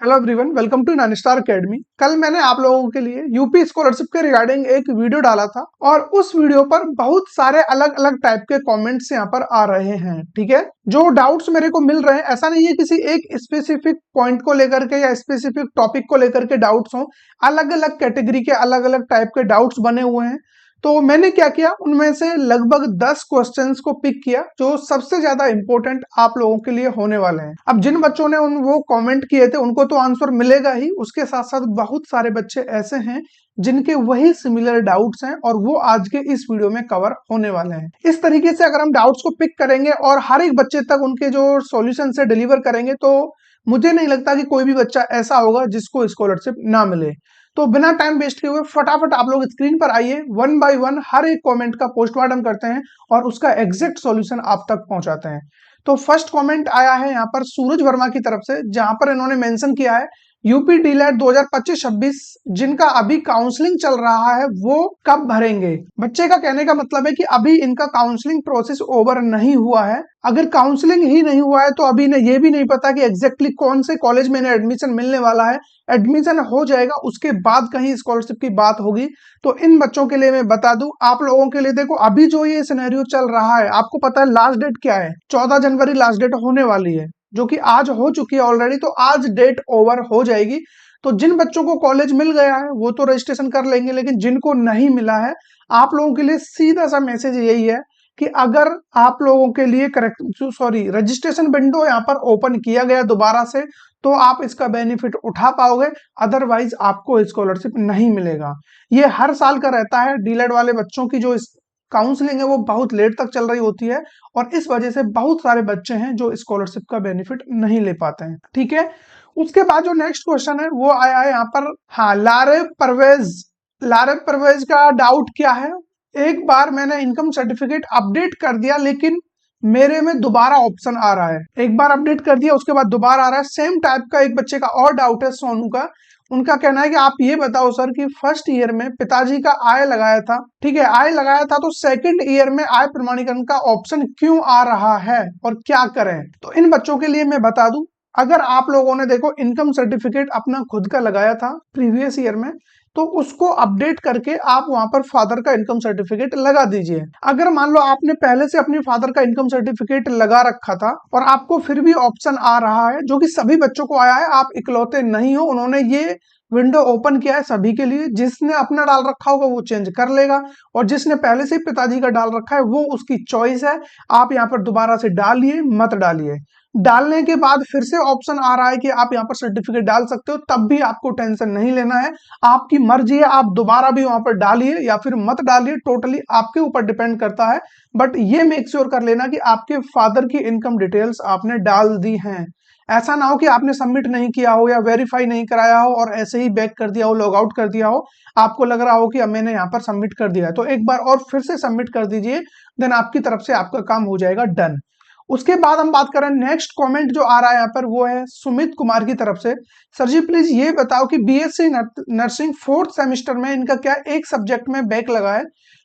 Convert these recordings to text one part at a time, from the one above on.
Hello everyone, welcome to Ninestar Academy. कल मैंने आप लोगों के लिए यूपी स्कॉलरशिप के रिगार्डिंग एक वीडियो डाला था और उस वीडियो पर बहुत सारे अलग अलग टाइप के कमेंट्स यहाँ पर आ रहे हैं। ठीक है, जो डाउट्स मेरे को मिल रहे हैं, ऐसा नहीं है किसी एक स्पेसिफिक पॉइंट को लेकर के या स्पेसिफिक टॉपिक को लेकर के डाउट्स हों। अलग अलग कैटेगरी के अलग अलग टाइप के डाउट्स बने हुए हैं। तो मैंने क्या किया, उनमें से लगभग 10 क्वेश्चंस को पिक किया जो सबसे ज्यादा इंपॉर्टेंट आप लोगों के लिए होने वाले हैं। अब जिन बच्चों ने वो कमेंट किए थे उनको तो आंसर मिलेगा ही, उसके साथ साथ बहुत सारे बच्चे ऐसे हैं जिनके वही सिमिलर डाउट्स हैं और वो आज के इस वीडियो में कवर होने वाले हैं। इस तरीके से अगर हम डाउट्स को पिक करेंगे और हर एक बच्चे तक उनके जो सॉल्यूशन से डिलीवर करेंगे तो मुझे नहीं लगता कि कोई भी बच्चा ऐसा होगा जिसको स्कॉलरशिप ना मिले। तो बिना टाइम वेस्ट किए हुए फटाफट आप लोग स्क्रीन पर आइए, वन बाय वन हर एक कमेंट का पोस्टमार्टम करते हैं और उसका एग्जैक्ट सॉल्यूशन आप तक पहुंचाते हैं। तो फर्स्ट कमेंट आया है यहाँ पर सूरज वर्मा की तरफ से, जहां पर इन्होंने मेंशन किया है यूपी डीलैट 2025-26 जिनका अभी काउंसलिंग चल रहा है वो कब भरेंगे। बच्चे का कहने का मतलब है कि अभी इनका काउंसलिंग प्रोसेस ओवर नहीं हुआ है। अगर काउंसलिंग ही नहीं हुआ है तो अभी इन्हें ये भी नहीं पता कि एग्जैक्टली कौन से कॉलेज में इन्हें एडमिशन मिलने वाला है। एडमिशन हो जाएगा उसके बाद कहीं स्कॉलरशिप की बात होगी। तो इन बच्चों के लिए मैं बता दूं, आप लोगों के लिए देखो, अभी जो ये सिनेरियो चल रहा है आपको पता है लास्ट डेट क्या है, 14 जनवरी लास्ट डेट होने वाली है, जो कि आज हो चुकी है ऑलरेडी। तो आज डेट ओवर हो जाएगी। तो जिन बच्चों को कॉलेज मिल गया है वो तो रजिस्ट्रेशन कर लेंगे, लेकिन जिनको नहीं मिला है आप लोगों के लिए सीधा सा मैसेज यही है कि अगर आप लोगों के लिए रजिस्ट्रेशन विंडो यहाँ पर ओपन किया गया दोबारा से तो आप इसका बेनिफिट उठा पाओगे, अदरवाइज आपको स्कॉलरशिप नहीं मिलेगा। ये हर साल का रहता है। डीलेड वाले बच्चों की जो काउंसलिंग है वो बहुत लेट तक चल रही होती है और इस वजह से बहुत सारे बच्चे हैं जो स्कॉलरशिप का बेनिफिट नहीं ले पाते हैं। ठीक है, उसके बाद जो नेक्स्ट क्वेश्चन है वो आया है यहाँ पर। हाँ, लारे परवेज का डाउट क्या है, एक बार मैंने इनकम सर्टिफिकेट अपडेट कर दिया लेकिन मेरे में दोबारा ऑप्शन आ रहा है। एक बार अपडेट कर दिया उसके बाद दोबारा आ रहा है। सेम टाइप का एक बच्चे का और डाउट है, सोनू का। उनका कहना है कि आप ये बताओ सर कि फर्स्ट ईयर में पिताजी का आय लगाया था, ठीक है, आय लगाया था, तो सेकंड ईयर में आय प्रमाणीकरण का ऑप्शन क्यों आ रहा है और क्या करें। तो इन बच्चों के लिए मैं बता दूं, अगर आप लोगों ने देखो इनकम सर्टिफिकेट अपना खुद का लगाया था प्रीवियस ईयर में तो उसको अपडेट करके आप वहां पर फादर का इनकम सर्टिफिकेट लगा दीजिए। अगर मान लो आपने पहले से अपने फादर का इनकम सर्टिफिकेट लगा रखा था और आपको फिर भी ऑप्शन आ रहा है, जो कि सभी बच्चों को आया है, आप इकलौते नहीं हो, उन्होंने ये विंडो ओपन किया है सभी के लिए। जिसने अपना डाल रखा होगा वो चेंज कर लेगा और जिसने पहले से पिताजी का डाल रखा है वो उसकी चॉइस है। आप यहाँ पर दोबारा से डालिए मत डालिए। डालने के बाद फिर से ऑप्शन आ रहा है कि आप यहाँ पर सर्टिफिकेट डाल सकते हो, तब भी आपको टेंशन नहीं लेना है। आपकी मर्जी है, आप दोबारा भी वहां पर डालिए या फिर मत डालिए, टोटली आपके ऊपर डिपेंड करता है। बट ये मेक श्योर कर लेना कि आपके फादर की इनकम डिटेल्स आपने डाल दी हैं। ऐसा ना हो कि आपने सबमिट नहीं किया हो या वेरीफाई नहीं कराया हो और ऐसे ही बैक कर दिया हो, लॉग आउट कर दिया हो, आपको लग रहा हो कि अब मैंने यहाँ पर सबमिट कर दिया है। तो एक बार और फिर से सबमिट कर दीजिए, देन आपकी तरफ से आपका काम हो जाएगा डन। उसके बाद हम बात करें, नेक्स्ट कमेंट जो आ रहा है यहाँ पर वो है सुमित कुमार की तरफ से। सर जी प्लीज ये बताओ कि बीएससी नर्सिंग फोर्थ सेमेस्टर में इनका क्या एक सब्जेक्ट में बैक लगा है,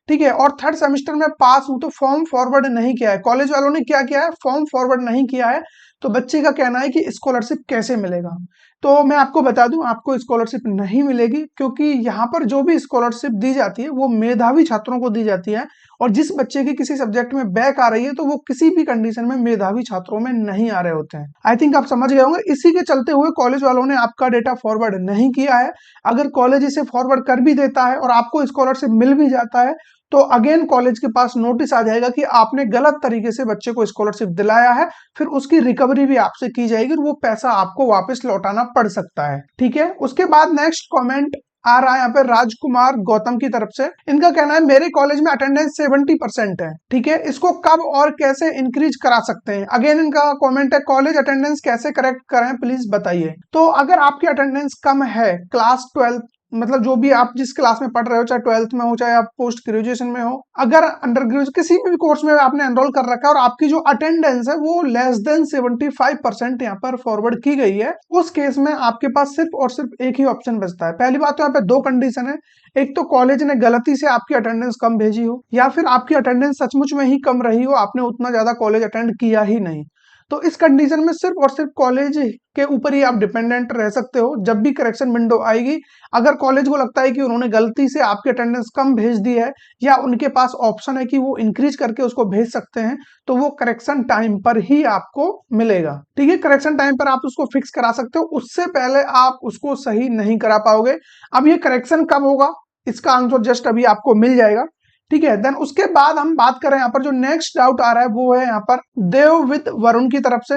ठीक है, और थर्ड सेमेस्टर में पास हूं तो फॉर्म फॉरवर्ड नहीं किया है, कॉलेज वालों ने क्या किया है, फॉर्म फॉरवर्ड नहीं किया है, तो बच्चे का कहना है कि स्कॉलरशिप कैसे मिलेगा। तो मैं आपको बता दूं, आपको स्कॉलरशिप नहीं मिलेगी, क्योंकि यहाँ पर जो भी स्कॉलरशिप दी जाती है वो मेधावी छात्रों को दी जाती है और जिस बच्चे की किसी सब्जेक्ट में बैक आ रही है तो वो किसी भी कंडीशन में मेधावी छात्रों में नहीं आ रहे होते हैं। आई थिंक आप समझ गए होंगे। इसी के चलते हुए कॉलेज वालों ने आपका डेटा फॉरवर्ड नहीं किया है। अगर कॉलेज इसे फॉरवर्ड कर भी देता है और आपको स्कॉलरशिप मिल भी जाता है तो अगेन कॉलेज के पास नोटिस आ जाएगा कि आपने गलत तरीके से बच्चे को स्कॉलरशिप दिलाया है, फिर उसकी रिकवरी भी आपसे की जाएगी और वो पैसा आपको वापस लौटाना पड़ सकता है। ठीक है, उसके बाद नेक्स्ट कमेंट आ रहा है यहाँ पे राजकुमार गौतम की तरफ से। इनका कहना है मेरे कॉलेज में अटेंडेंस 70% है, ठीक है, इसको कब और कैसे इंक्रीज करा सकते हैं। अगेन इनका कमेंट है कॉलेज अटेंडेंस कैसे करेक्ट करें प्लीज बताइए। तो अगर आपकी अटेंडेंस कम है, क्लास 12 मतलब जो भी आप जिस क्लास में पढ़ रहे हो, चाहे 12th में हो चाहे आप पोस्ट ग्रेजुएशन में हो, अगर अंडर ग्रेजुएट किसी भी कोर्स में आपने एनरोल कर रखा है और आपकी जो अटेंडेंस है वो लेस देन 75% यहाँ पर फॉरवर्ड की गई है, उस केस में आपके पास सिर्फ और सिर्फ एक ही ऑप्शन बचता है। पहली बात तो यहाँ पे दो कंडीशन है, एक तो कॉलेज ने गलती से आपकी अटेंडेंस कम भेजी हो या फिर आपकी अटेंडेंस सचमुच में ही कम रही हो, आपने उतना ज्यादा कॉलेज अटेंड किया ही नहीं। तो इस कंडीशन में सिर्फ और सिर्फ कॉलेज के ऊपर ही आप डिपेंडेंट रह सकते हो। जब भी करेक्शन विंडो आएगी, अगर कॉलेज को लगता है कि उन्होंने गलती से आपकी अटेंडेंस कम भेज दी है या उनके पास ऑप्शन है कि वो इंक्रीज करके उसको भेज सकते हैं, तो वो करेक्शन टाइम पर ही आपको मिलेगा। ठीक है, करेक्शन टाइम पर आप उसको फिक्स करा सकते हो, उससे पहले आप उसको सही नहीं करा पाओगे। अब ये करेक्शन कब होगा, इसका आंसर जस्ट अभी आपको मिल जाएगा। ठीक है, देन उसके बाद हम बात करें यहाँ पर जो नेक्स्ट डाउट आ रहा है वो है यहाँ पर देवविद वरुण की तरफ से।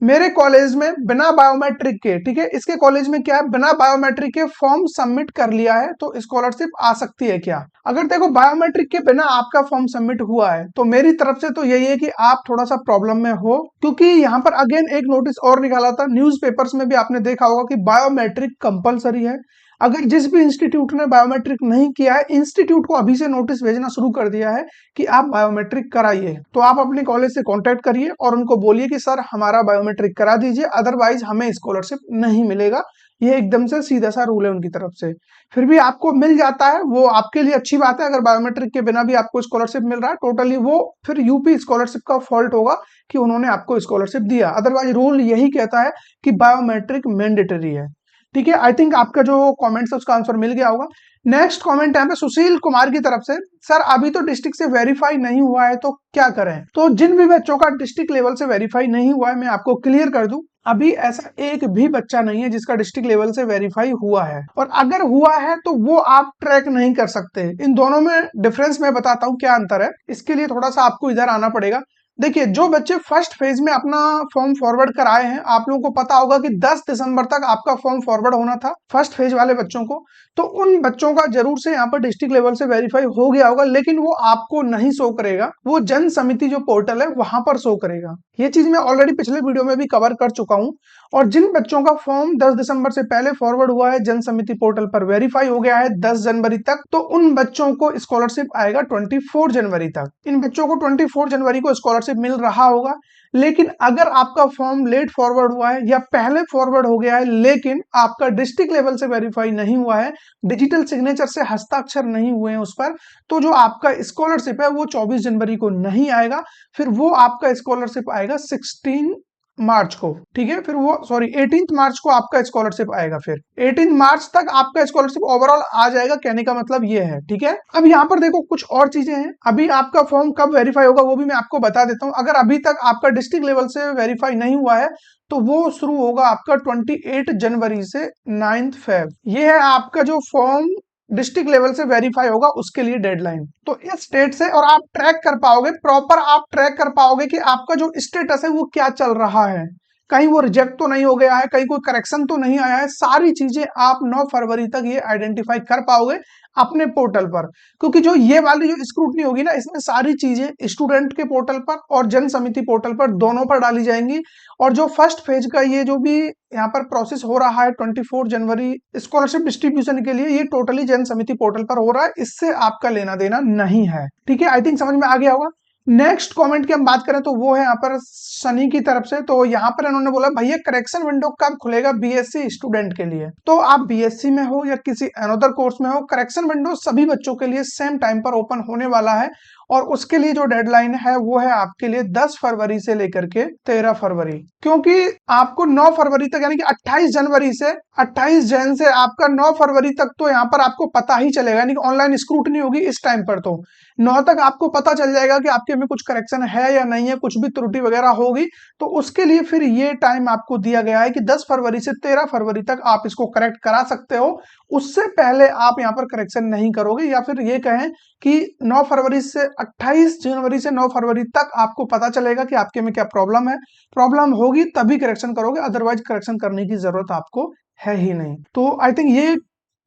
मेरे कॉलेज में बिना बायोमेट्रिक के, ठीक है, इसके कॉलेज में क्या है, बिना बायोमेट्रिक के फॉर्म सबमिट कर लिया है, तो स्कॉलरशिप आ सकती है क्या? अगर देखो बायोमेट्रिक के बिना आपका फॉर्म सबमिट हुआ है तो मेरी तरफ से तो यही है कि आप थोड़ा सा प्रॉब्लम में हो, क्योंकि यहाँ पर अगेन एक नोटिस और निकाला था, न्यूज़पेपर्स में भी आपने देखा होगा कि बायोमेट्रिक कंपलसरी है। अगर जिस भी इंस्टीट्यूट ने बायोमेट्रिक नहीं किया है, इंस्टीट्यूट को अभी से नोटिस भेजना शुरू कर दिया है कि आप बायोमेट्रिक कराइए। तो आप अपने कॉलेज से कांटेक्ट करिए और उनको बोलिए कि सर हमारा बायोमेट्रिक करा दीजिए, अदरवाइज हमें स्कॉलरशिप नहीं मिलेगा। ये एकदम से सीधा सा रूल है उनकी तरफ से। फिर भी आपको मिल जाता है, वो आपके लिए अच्छी बात है। अगर बायोमेट्रिक के बिना भी आपको स्कॉलरशिप मिल रहा है, टोटली वो फिर यूपी स्कॉलरशिप का फॉल्ट होगा कि उन्होंने आपको स्कॉलरशिप दिया। अदरवाइज रूल यही कहता है कि बायोमेट्रिक मैंडेटरी है। ठीक है, आई थिंक आपका जो कमेंट है उसका आंसर मिल गया होगा। नेक्स्ट कमेंट है सुशील कुमार की तरफ से, सर अभी तो डिस्ट्रिक्ट से वेरीफाई नहीं हुआ है तो क्या करें? तो जिन भी बच्चों का डिस्ट्रिक्ट लेवल से वेरीफाई नहीं हुआ है, मैं आपको क्लियर कर दूं, अभी ऐसा एक भी बच्चा नहीं है जिसका डिस्ट्रिक्ट लेवल से वेरीफाई हुआ है। और अगर हुआ है तो वो आप ट्रैक नहीं कर सकते। इन दोनों में डिफरेंस मैं बताता हूँ क्या अंतर है। इसके लिए थोड़ा सा आपको इधर आना पड़ेगा। देखिए, जो बच्चे फर्स्ट फेज में अपना फॉर्म फॉरवर्ड कराए हैं, आप लोगों को पता होगा कि 10 दिसंबर तक आपका फॉर्म फॉरवर्ड होना था फर्स्ट फेज वाले बच्चों को। तो उन बच्चों का जरूर से यहाँ पर डिस्ट्रिक्ट लेवल से वेरीफाई हो गया होगा, लेकिन वो आपको नहीं शो करेगा, वो जन समिति जो पोर्टल है वहां पर शो करेगा। ये चीज मैं ऑलरेडी पिछले वीडियो में भी कवर कर चुका हूँ। और जिन बच्चों का फॉर्म 10 दिसंबर से पहले फॉरवर्ड हुआ है, जन समिति पोर्टल पर वेरीफाई हो गया है 10 जनवरी तक, तो उन बच्चों को स्कॉलरशिप आएगा 24 जनवरी तक। इन बच्चों को 24 जनवरी को स्कॉलरशिप मिल रहा होगा। लेकिन अगर आपका फॉर्म लेट फॉरवर्ड हुआ है या पहले फॉरवर्ड हो गया है, लेकिन आपका डिस्ट्रिक्ट लेवल से वेरीफाई नहीं हुआ है, डिजिटल सिग्नेचर से हस्ताक्षर नहीं हुए हैं उस पर, तो जो आपका स्कॉलरशिप है वो 24 जनवरी को नहीं आएगा। फिर वो आपका स्कॉलरशिप आएगा 16 मार्च को। ठीक है, फिर वो 18 मार्च को आपका स्कॉलरशिप आएगा। फिर 18 मार्च तक आपका स्कॉलरशिप ओवरऑल आ जाएगा, कहने का मतलब ये है। ठीक है, अब यहाँ पर देखो कुछ और चीजें हैं। अभी आपका फॉर्म कब वेरीफाई होगा वो भी मैं आपको बता देता हूँ। अगर अभी तक आपका डिस्ट्रिक्ट लेवल से वेरीफाई नहीं हुआ है तो वो शुरू होगा आपका 28 जनवरी से 9 फेब। ये है आपका जो फॉर्म डिस्ट्रिक्ट लेवल से वेरीफाई होगा उसके लिए डेडलाइन। तो इस स्टेट से और आप ट्रैक कर पाओगे, प्रॉपर आप ट्रैक कर पाओगे कि आपका जो स्टेटस है वो क्या चल रहा है, कहीं वो रिजेक्ट तो नहीं हो गया है, कहीं कोई करेक्शन तो नहीं आया है। सारी चीजें आप 9 फरवरी तक ये आइडेंटिफाई कर पाओगे अपने पोर्टल पर, क्योंकि जो ये वाली जो स्क्रूटनी होगी ना, इसमें सारी चीजें स्टूडेंट के पोर्टल पर और जन समिति पोर्टल पर दोनों पर डाली जाएंगी। और जो फर्स्ट फेज का ये जो भी यहाँ पर प्रोसेस हो रहा है 24 जनवरी स्कॉलरशिप डिस्ट्रीब्यूशन के लिए, ये टोटली जन समिति पोर्टल पर हो रहा है, इससे आपका लेना देना नहीं है। ठीक है, आई थिंक समझ में आ गया होगा। नेक्स्ट कमेंट की हम बात करें तो वो है यहाँ पर सनी की तरफ से। तो यहाँ पर इन्होंने बोला भैया करेक्शन विंडो कब खुलेगा बीएससी स्टूडेंट के लिए? तो आप बीएससी में हो या किसी अनदर कोर्स में हो, करेक्शन विंडो सभी बच्चों के लिए सेम टाइम पर ओपन होने वाला है। और उसके लिए जो डेडलाइन है वो है आपके लिए 10 फरवरी से लेकर के 13 फरवरी, क्योंकि आपको 9 फरवरी तक यानी कि 28 जनवरी से 28 जन से आपका 9 फरवरी तक तो यहाँ पर आपको पता ही चलेगा, यानी कि ऑनलाइन स्क्रूटनी होगी इस टाइम पर। तो 9 तक आपको पता चल जाएगा कि आपके में कुछ करेक्शन है या नहीं है, कुछ भी त्रुटि वगैरह होगी तो उसके लिए फिर ये टाइम आपको दिया गया है कि 10 फरवरी से 13 फरवरी तक आप इसको करेक्ट करा सकते हो। उससे पहले आप यहाँ पर करेक्शन नहीं करोगे, या फिर ये कहें कि 9 फरवरी से 28 जनवरी से 9 फरवरी तक आपको पता चलेगा कि आपके में क्या प्रॉब्लम है। प्रॉब्लम होगी तभी करेक्शन करोगे, अदरवाइज करेक्शन करने की जरूरत आपको है ही नहीं। तो आई थिंक ये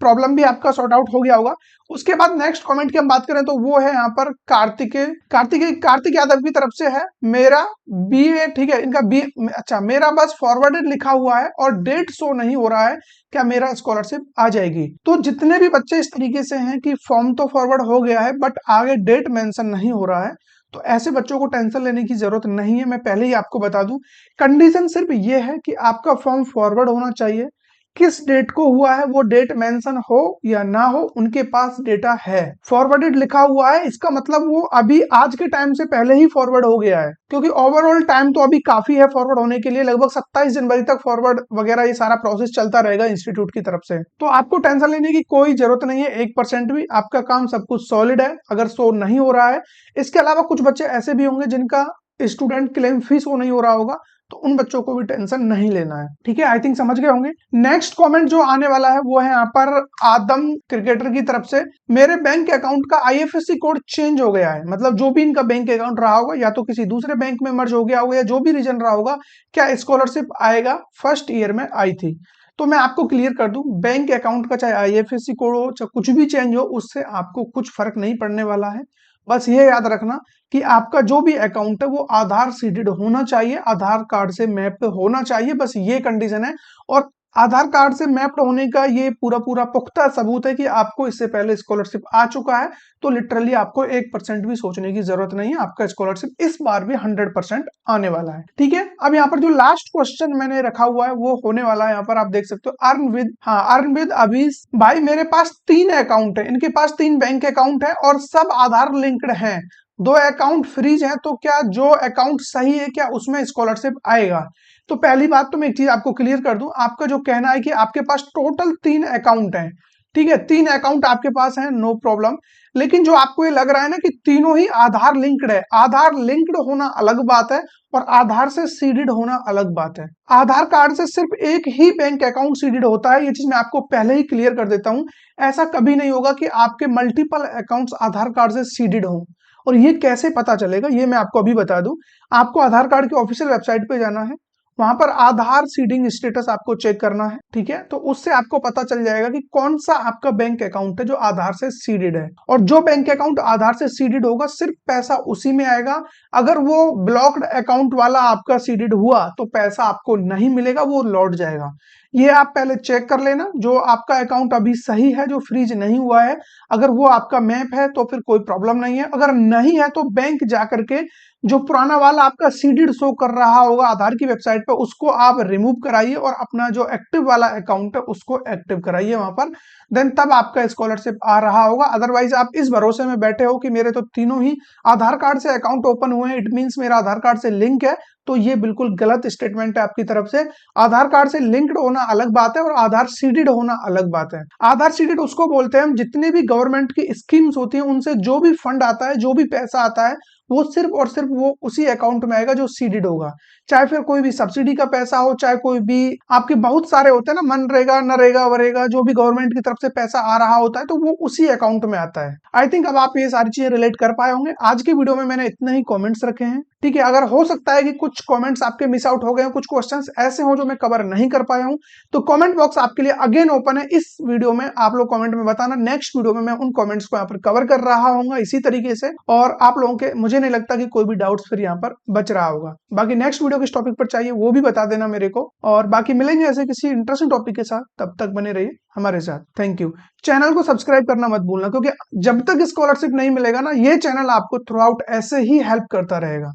प्रॉब्लम भी आपका सॉर्ट आउट हो गया होगा। उसके बाद नेक्स्ट कमेंट की हम बात करें तो वो है यहाँ पर कार्तिक यादव की तरफ से है। मेरा बीए, ठीक है, इनका बी, अच्छा, मेरा बस फॉरवर्डेड लिखा हुआ है और डेट शो नहीं हो रहा है, क्या मेरा स्कॉलरशिप आ जाएगी? तो जितने भी बच्चे इस तरीके से हैं कि फॉर्म तो फॉरवर्ड हो गया है बट आगे डेट मेंशन नहीं हो रहा है, तो ऐसे बच्चों को टेंशन लेने की जरूरत नहीं है। मैं पहले ही आपको बता दूं, कंडीशन सिर्फ ये है कि आपका फॉर्म फॉरवर्ड होना चाहिए, किस डेट को हुआ है वो डेट मेंशन हो या ना हो, उनके पास डेटा है। फॉरवर्डेड लिखा हुआ है, इसका मतलब वो अभी आज के टाइम से पहले ही फॉरवर्ड हो गया है, क्योंकि ओवरऑल टाइम तो अभी काफी है फॉरवर्ड होने के लिए, लगभग 27 जनवरी तक फॉरवर्ड वगैरह ये सारा प्रोसेस चलता रहेगा इंस्टीट्यूट की तरफ से। तो आपको टेंशन लेने की कोई जरूरत नहीं है 1% भी, आपका काम सब कुछ सॉलिड है अगर शो नहीं हो रहा है। इसके अलावा कुछ बच्चे ऐसे भी होंगे जिनका स्टूडेंट क्लेम फीस वो नहीं हो रहा होगा, तो उन बच्चों को भी टेंशन नहीं लेना है, ठीक है। आई थिंक समझ गए होंगे। नेक्स्ट कमेंट जो आने वाला है वो है यहाँ पर आदम क्रिकेटर की तरफ से, मेरे बैंक अकाउंट का आईएफएससी कोड चेंज हो गया है, मतलब जो भी इनका बैंक अकाउंट रहा होगा या तो किसी दूसरे बैंक में मर्ज हो गया होगा या जो भी रीजन रहा होगा, क्या स्कॉलरशिप आएगा। फर्स्ट ईयर में आई थी। तो मैं आपको क्लियर कर दूं, बैंक अकाउंट का चाहे आईएफएससी कोड हो चाहे कुछ भी चेंज हो, उससे आपको कुछ फर्क नहीं पड़ने वाला है। बस ये याद रखना कि आपका जो भी अकाउंट है वो आधार सीडेड होना चाहिए, आधार कार्ड से मैप्ड होना चाहिए, बस ये कंडीशन है। और आधार कार्ड से मैप्ड होने का ये पूरा पूरा पुख्ता सबूत है कि आपको इससे पहले स्कॉलरशिप आ चुका है, तो लिटरली आपको 1% भी सोचने की जरूरत नहीं है, आपका स्कॉलरशिप इस बार भी 100% आने वाला है, ठीक है। अब यहाँ पर जो लास्ट क्वेश्चन मैंने रखा हुआ है वो होने वाला है, यहाँ पर आप देख सकते हो अर्न विद अभी भाई, मेरे पास 3 अकाउंट है, इनके पास 3 बैंक अकाउंट है और सब आधार लिंक्ड हैं, 2 अकाउंट फ्रीज हैं, तो क्या जो अकाउंट सही है क्या उसमें स्कॉलरशिप आएगा। तो पहली बात तो मैं एक चीज आपको क्लियर कर दूं, आपका जो कहना है कि आपके पास टोटल 3 अकाउंट हैं, ठीक है, 3 अकाउंट आपके पास हैं, नो प्रॉब्लम। लेकिन जो आपको ये लग रहा है ना कि तीनों ही आधार लिंक्ड है, आधार लिंक्ड होना अलग बात है और आधार से सीडेड होना अलग बात है। आधार कार्ड से सिर्फ एक ही बैंक अकाउंट सीडेड होता है, ये चीज मैं आपको पहले ही क्लियर कर देता हूं। ऐसा कभी नहीं होगा कि आपके मल्टीपल अकाउंट्स आधार कार्ड से सीडेड हों। और ये कैसे पता चलेगा ये मैं आपको अभी बता दूं। आपको आधार कार्ड की ऑफिशियल वेबसाइट पे जाना है, वहां पर आधार सीडिंग स्टेटस आपको चेक करना है, ठीक है। तो उससे आपको पता चल जाएगा कि कौन सा आपका बैंक अकाउंट है जो आधार से सीडेड है, और जो बैंक अकाउंट आधार से सीडेड होगा सिर्फ पैसा उसी में आएगा। अगर वो ब्लॉक्ड अकाउंट वाला आपका सीडेड हुआ तो पैसा आपको नहीं मिलेगा, वो लौट जाएगा। ये आप पहले चेक कर लेना, जो आपका अकाउंट अभी सही है, जो फ्रीज नहीं हुआ है, अगर वो आपका मैप है तो फिर कोई प्रॉब्लम नहीं है। अगर नहीं है तो बैंक जाकर के जो पुराना वाला आपका सीडेड शो कर रहा होगा आधार की वेबसाइट पे, उसको आप रिमूव कराइए और अपना जो एक्टिव वाला अकाउंट है उसको एक्टिव कराइए वहां पर, देन तब आपका स्कॉलरशिप आ रहा होगा। अदरवाइज आप इस भरोसे में बैठे हो कि मेरे तो तीनों ही आधार कार्ड से अकाउंट ओपन हुए हैं, इट मीन्स मेरा आधार कार्ड से लिंक है, तो ये बिल्कुल गलत स्टेटमेंट है आपकी तरफ से। आधार कार्ड से लिंक्ड होना अलग बात है और आधार सीडेड होना अलग बात है। आधार सीडेड उसको बोलते हैं हम, जितने भी गवर्नमेंट की स्कीम्स होती हैं उनसे जो भी फंड आता है, जो भी पैसा आता है, वो सिर्फ और सिर्फ वो उसी अकाउंट में आएगा जो सीडेड होगा। चाहे फिर कोई भी सब्सिडी का पैसा हो, चाहे कोई भी आपके बहुत सारे होते हैं ना, मनरेगा नरेगा वरेगा, जो भी गवर्नमेंट की तरफ से पैसा आ रहा होता है तो वो उसी अकाउंट में आता है। आई थिंक अब आप ये सारी चीजें रिलेट कर पाए होंगे। आज के वीडियो में मैंने इतने ही कमेंट्स रखे हैं, ठीक है। अगर हो सकता है कि कुछ कमेंट्स आपके मिस आउट हो गए, कुछ क्वेश्चंस ऐसे हो जो मैं कवर नहीं कर पाया हूं, तो कमेंट बॉक्स आपके लिए अगेन ओपन है। इस वीडियो में आप लोग कमेंट में बताना, नेक्स्ट वीडियो में मैं उन कमेंट्स को यहाँ पर कवर कर रहा हूँ इसी तरीके से, और आप लोगों के मुझे नहीं लगता कि कोई भी डाउट्स फिर यहाँ पर बच रहा होगा। बाकी नेक्स्ट वीडियो किस टॉपिक पर चाहिए वो भी बता देना मेरे को, और बाकी मिलेंगे ऐसे किसी इंटरेस्टिंग टॉपिक के साथ, तब तक बने रहिए हमारे साथ। Thank you. चैनल को सब्सक्राइब करना मत भूलना, क्योंकि जब तक स्कॉलरशिप नहीं मिलेगा ना, ये चैनल आपको थ्रू आउट ऐसे ही हेल्प करता रहेगा।